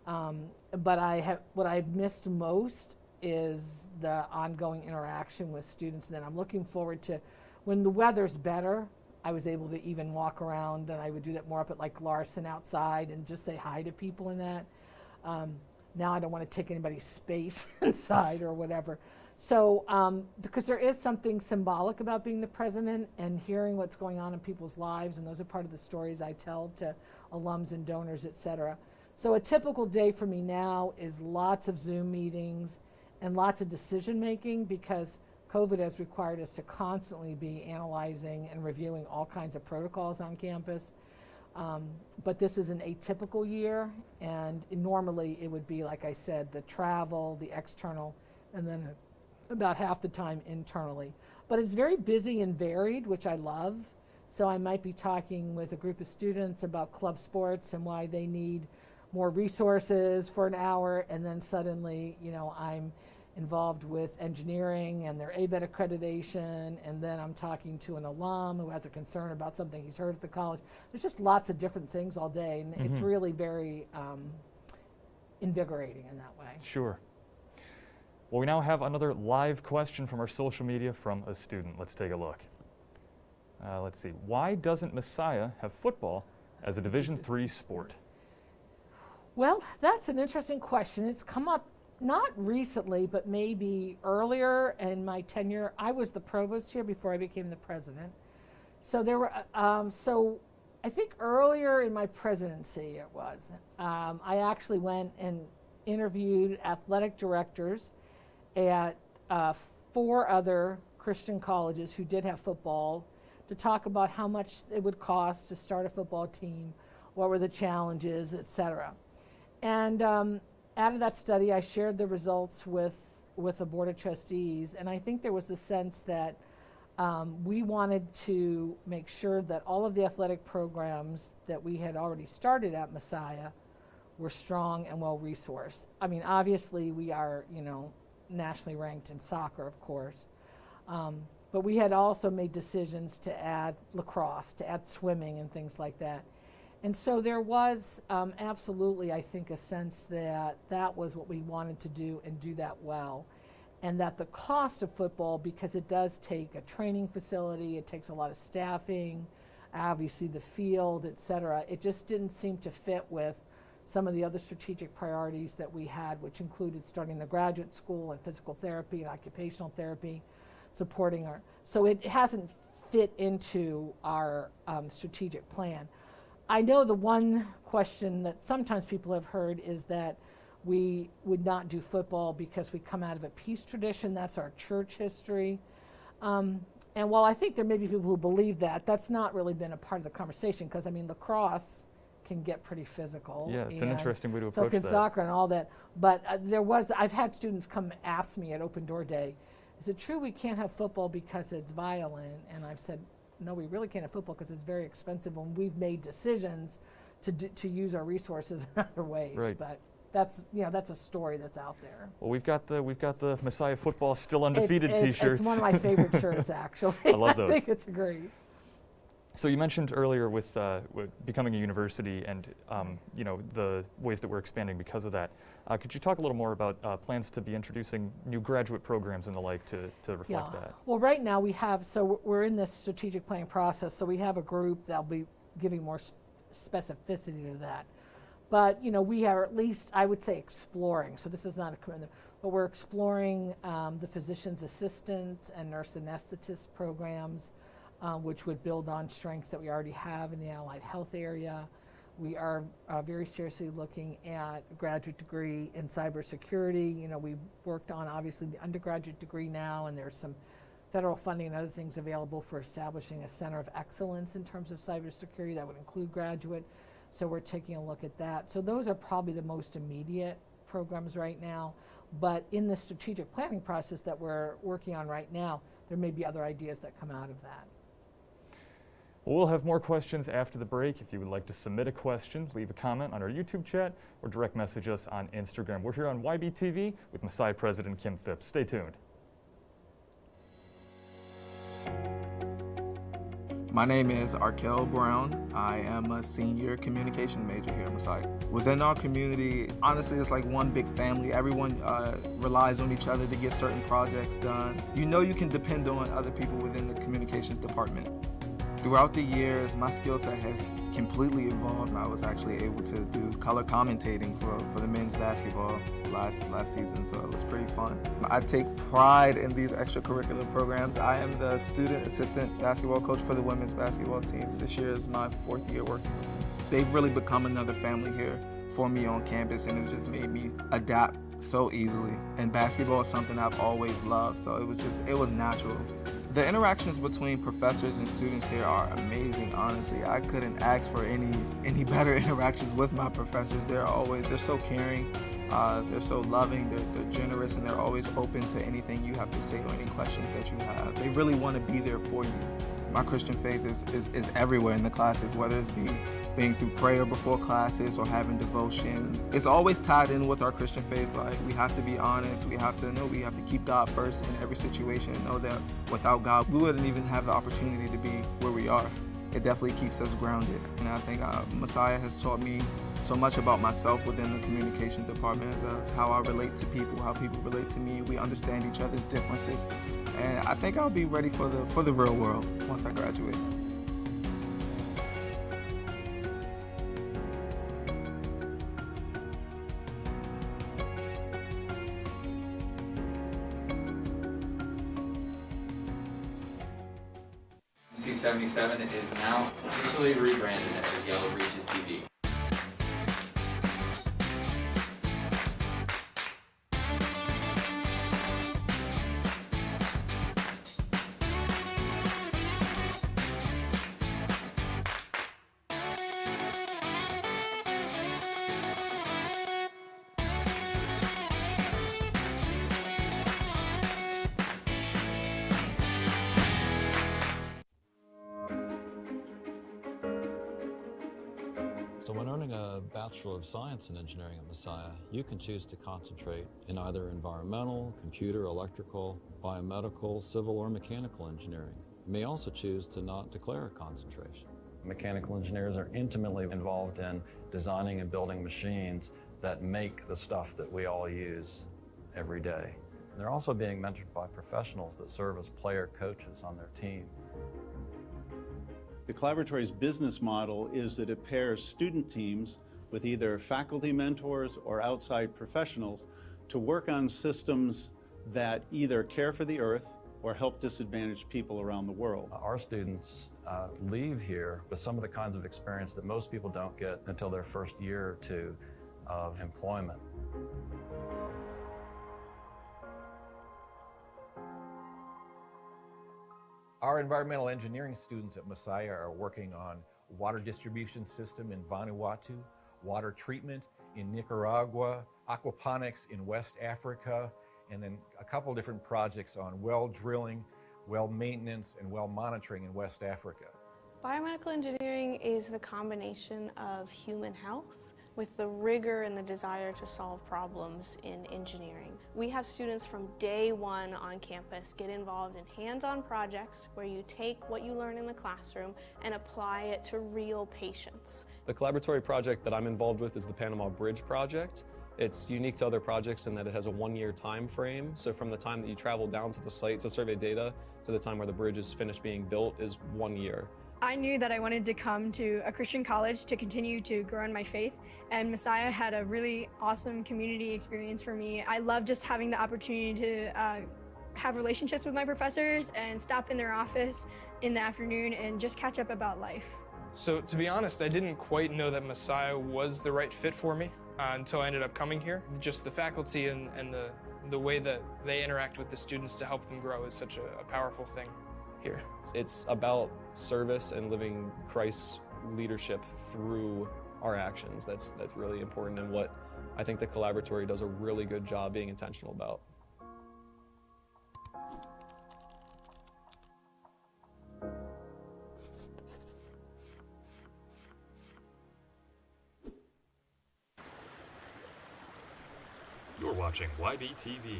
S3: But what I've missed most is the ongoing interaction with students. And then I'm looking forward to, when the weather's better, I was able to even walk around, and I would do that more up at like Larson outside and just say hi to people in that. Now I don't want to take anybody's space inside or whatever. So, because there is something symbolic about being the president and hearing what's going on in people's lives, and those are part of the stories I tell to alums and donors, et cetera. So a typical day for me now is lots of Zoom meetings and lots of decision making, because COVID has required us to constantly be analyzing and reviewing all kinds of protocols on campus. But this is an atypical year, and normally it would be, like I said, the travel, the external, and then about half the time internally. But it's very busy and varied, which I love. So I might be talking with a group of students about club sports and why they need more resources for an hour, and then suddenly, you know, I'm involved with engineering and their ABET accreditation, and then I'm talking to an alum who has a concern about something he's heard at the college. There's just lots of different things all day, and it's really very invigorating in that way.
S2: Sure. Well, we now have another live question from our social media from a student. Let's take a look. Let's see. Why doesn't Messiah have football as a Division III sport?
S3: Well, that's an interesting question. It's come up not recently, but maybe earlier in my tenure. I was the provost here before I became the president. So there were, so I think earlier in my presidency it was, I actually went and interviewed athletic directors at 4 other Christian colleges who did have football to talk about how much it would cost to start a football team, what were the challenges, et cetera. And out of that study, I shared the results with the Board of Trustees, and I think there was a sense that we wanted to make sure that all of the athletic programs that we had already started at Messiah were strong and well-resourced. I mean, obviously, we are, you know, nationally ranked in soccer, of course, but we had also made decisions to add lacrosse, to add swimming and things like that. And so there was absolutely, I think, a sense that that was what we wanted to do and do that well. And that the cost of football, because it does take a training facility, it takes a lot of staffing, obviously the field, et cetera, it just didn't seem to fit with some of the other strategic priorities that we had, which included starting the graduate school and physical therapy and occupational therapy, supporting our, so it hasn't fit into our strategic plan. I know the one question that sometimes people have heard is that we would not do football because we come out of a peace tradition. That's our church history. And while I think there may be people who believe that, that's not really been a part of the conversation, because I mean, lacrosse can get pretty physical.
S2: Yeah, it's an interesting way to
S3: so
S2: approach
S3: can
S2: that.
S3: Soccer and all that. But I've had students come ask me at Open Door Day, is it true we can't have football because it's violent? And I've said, no, we really can't have football because it's very expensive, and we've made decisions to use our resources in other ways.
S2: Right.
S3: But that's, you know, that's a story that's out there.
S2: Well, we've got the Messiah football still undefeated T-shirts.
S3: It's one of my favorite shirts, actually.
S2: I love those.
S3: I think it's great.
S2: So you mentioned earlier with becoming a university and you know, the ways that we're expanding because of that. Could you talk a little more about plans to be introducing new graduate programs and the like to reflect that?
S3: Well, right now we have, so we're in this strategic planning process, so we have a group that'll be giving more specificity to that. But, you know, we are at least, I would say, exploring. So this is not a commitment, but we're exploring the physician's assistant and nurse anesthetist programs, which would build on strengths that we already have in the allied health area. We are very seriously looking at a graduate degree in cybersecurity. You know, we've worked on, obviously, the undergraduate degree now, and there's some federal funding and other things available for establishing a center of excellence in terms of cybersecurity that would include graduate. So we're taking a look at that. So those are probably the most immediate programs right now. But in the strategic planning process that we're working on right now, there may be other ideas that come out of that.
S2: Well, we'll have more questions after the break. If you would like to submit a question, leave a comment on our YouTube chat or direct message us on Instagram. We're here on YBTV with Messiah President Kim Phipps. Stay tuned.
S16: My name is Arkel Brown. I am a senior communication major here at Messiah. Within our community, honestly, it's like one big family. Everyone relies on each other to get certain projects done. You know you can depend on other people within the communications department. Throughout the years, my skill set has completely evolved. I was actually able to do color commentating for the men's basketball last season, so it was pretty fun. I take pride in these extracurricular programs. I am the student assistant basketball coach for the women's basketball team. This year is my 4th year working with them. They've really become another family here for me on campus, and it just made me adapt so easily. And basketball is something I've always loved, so it was natural. The interactions between professors and students here are amazing, honestly. I couldn't ask for any better interactions with my professors. They're so caring, they're so loving, they're generous, and they're always open to anything you have to say or any questions that you have. They really want to be there for you. My Christian faith is everywhere in the classes, whether it's being through prayer before classes or having devotion. It's always tied in with our Christian faith. Like, we have to be honest, we have to keep God first in every situation and know that without God, we wouldn't even have the opportunity to be where we are. It definitely keeps us grounded. And I think Messiah has taught me so much about myself within the communication department, as how I relate to people, how people relate to me. We understand each other's differences. And I think I'll be ready for the real world once I graduate.
S17: C77 is now officially rebranded as Yellow Breeches TV.
S18: So when earning a Bachelor of Science in Engineering at Messiah, you can choose to concentrate in either environmental, computer, electrical, biomedical, civil, or mechanical engineering. You may also choose to not declare a concentration. Mechanical engineers are intimately involved in designing and building machines that make the stuff that we all use every day. They're also being mentored by professionals that serve as player coaches on their team.
S19: The Collaboratory's business model is that it pairs student teams with either faculty mentors or outside professionals to work on systems that either care for the earth or help disadvantaged people around the world.
S18: Our students leave here with some of the kinds of experience that most people don't get until their first year or two of employment.
S20: Our environmental engineering students at Messiah are working on water distribution system in Vanuatu, water treatment in Nicaragua, aquaponics in West Africa, and then a couple different projects on well drilling, well maintenance, and well monitoring in West Africa.
S21: Biomedical engineering is the combination of human health with the rigor and the desire to solve problems in engineering. We have students from day one on campus get involved in hands-on projects where you take what you learn in the classroom and apply it to real patients.
S22: The collaboratory project that I'm involved with is the Panama Bridge project. It's unique to other projects in that it has a 1-year time frame. So from the time that you travel down to the site to survey data to the time where the bridge is finished being built is 1 year.
S23: I knew that I wanted to come to a Christian college to continue to grow in my faith, and Messiah had a really awesome community experience for me. I love just having the opportunity to have relationships with my professors and stop in their office in the afternoon and just catch up about life.
S24: So to be honest, I didn't quite know that Messiah was the right fit for me until I ended up coming here. Just the faculty and the way that they interact with the students to help them grow is such a powerful thing here.
S22: It's about service and living Christ's leadership through our actions. That's really important, and what I think the Collaboratory does a really good job being intentional about.
S1: You're watching YBTV.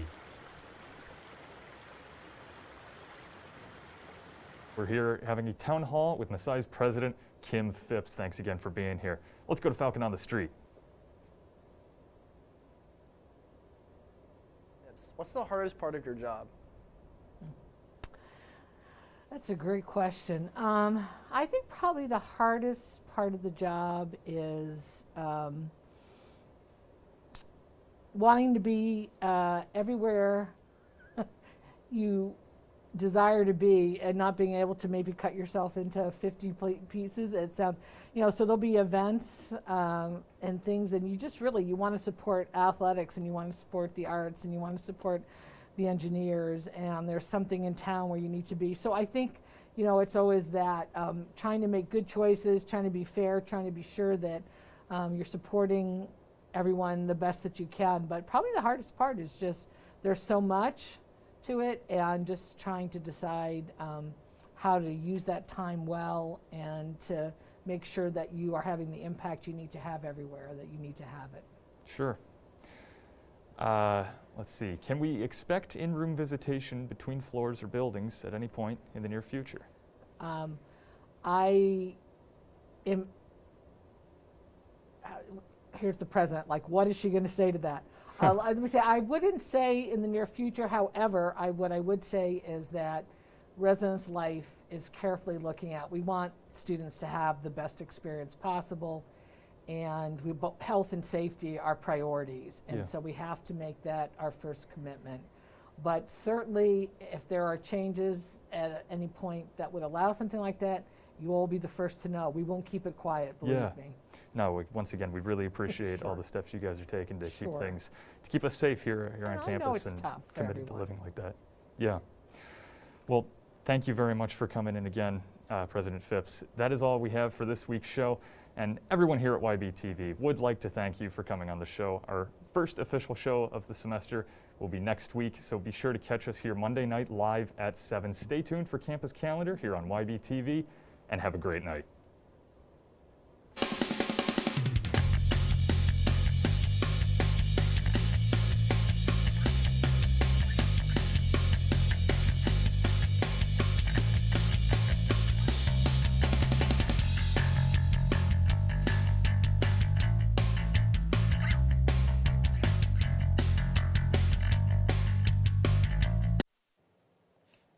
S2: We're here having a town hall with Messiah's president, Kim Phipps. Thanks again for being here. Let's go to Falcon on the Street.
S4: What's the hardest part of your job?
S3: That's a great question. I think probably the hardest part of the job is wanting to be everywhere you desire to be and not being able to maybe cut yourself into 50 pieces. It sounds, so there'll be events and things, and you want to support athletics, and you want to support the arts, and you want to support the engineers, and there's something in town where you need to be. So I think, it's always that trying to make good choices, trying to be fair, trying to be sure that you're supporting everyone the best that you can. But probably the hardest part is just there's so much to it, and just trying to decide how to use that time well and to make sure that you are having the impact you need to have everywhere that you need to have it.
S2: Sure. Let's see. Can we expect in-room visitation between floors or buildings at any point in the near future?
S3: Here's the president. What is she going to say to that? Let me say, I wouldn't say in the near future. However, what I would say is that residence life is carefully looking at. We want students to have the best experience possible, and health and safety are priorities, and so we have to make that our first commitment. But certainly, if there are changes at any point that would allow something like that, you will be the first to know. We won't keep it quiet, believe me.
S2: No, once again, we really appreciate all the steps you guys are taking to keep us safe here on campus, and committed to living like that. Yeah. Well, thank you very much for coming in again, President Phipps. That is all we have for this week's show. And everyone here at YBTV would like to thank you for coming on the show. Our first official show of the semester will be next week, so be sure to catch us here Monday night live at 7. Stay tuned for Campus Calendar here on YBTV, and have a great night.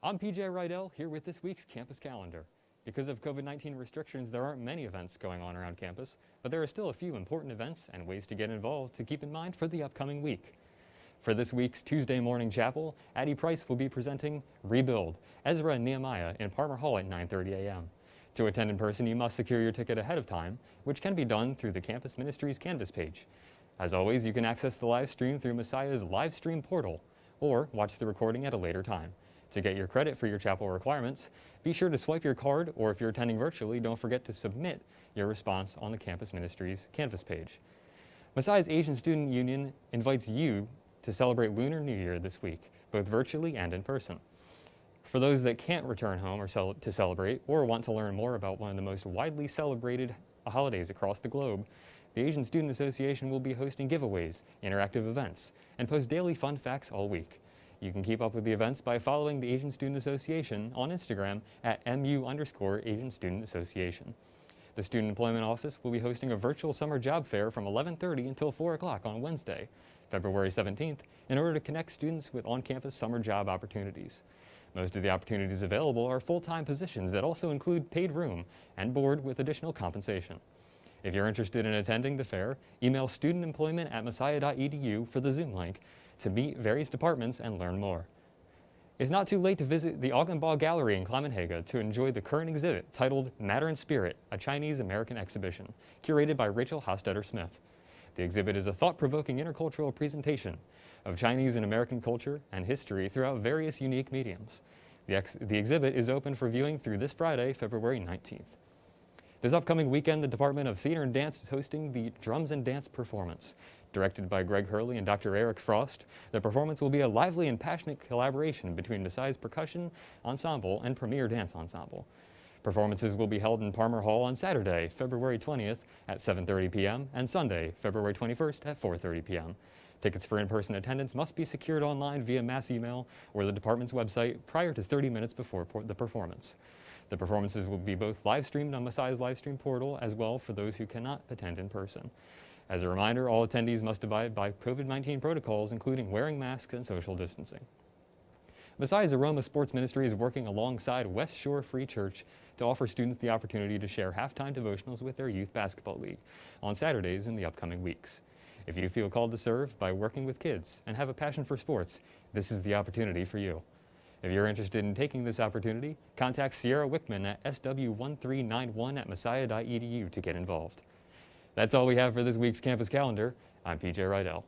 S5: I'm PJ Rydell here with this week's Campus Calendar. Because of COVID-19 restrictions, there aren't many events going on around campus, but there are still a few important events and ways to get involved to keep in mind for the upcoming week. For this week's Tuesday morning chapel, Addie Price will be presenting Rebuild, Ezra and Nehemiah in Palmer Hall at 9:30 a.m. To attend in person, you must secure your ticket ahead of time, which can be done through the Campus Ministries Canvas page. As always, you can access the live stream through Messiah's live stream portal, or watch the recording at a later time. To get your credit for your chapel requirements, be sure to swipe your card, or if you're attending virtually, don't forget to submit your response on the Campus Ministries Canvas page. Messiah's Asian Student Union invites you to celebrate Lunar New Year this week, both virtually and in person. For those that can't return home to celebrate, or want to learn more about one of the most widely celebrated holidays across the globe, the Asian Student Association will be hosting giveaways, interactive events, and post daily fun facts all week. You can keep up with the events by following the Asian Student Association on Instagram at @MU_Asian Student Association. The Student Employment Office will be hosting a virtual summer job fair from 11:30 until 4 o'clock on Wednesday, February 17th, in order to connect students with on-campus summer job opportunities. Most of the opportunities available are full-time positions that also include paid room and board with additional compensation. If you're interested in attending the fair, email studentemployment@messiah.edu for the Zoom link to meet various departments and learn more. It's not too late to visit the Augenball Gallery in Klemmenhaga to enjoy the current exhibit titled Matter and Spirit, a Chinese-American exhibition, curated by Rachel Hostetter-Smith. The exhibit is a thought-provoking intercultural presentation of Chinese and American culture and history throughout various unique mediums. The exhibit is open for viewing through this Friday, February 19th. This upcoming weekend, the Department of Theater and Dance is hosting the Drums and Dance performance. Directed by Greg Hurley and Dr. Eric Frost, the performance will be a lively and passionate collaboration between Messiah's Percussion Ensemble and Premier Dance Ensemble. Performances will be held in Palmer Hall on Saturday, February 20th at 7:30 p.m. and Sunday, February 21st at 4:30 p.m. Tickets for in-person attendance must be secured online via mass email or the department's website prior to 30 minutes before the performance. The performances will be both live-streamed on Messiah's live stream portal as well for those who cannot attend in person. As a reminder, all attendees must abide by COVID-19 protocols, including wearing masks and social distancing. Messiah's Aroma Sports Ministry is working alongside West Shore Free Church to offer students the opportunity to share halftime devotionals with their youth basketball league on Saturdays in the upcoming weeks. If you feel called to serve by working with kids and have a passion for sports, this is the opportunity for you. If you're interested in taking this opportunity, contact Sierra Wickman at sw1391@messiah.edu to get involved. That's all we have for this week's campus calendar. I'm PJ Rydell.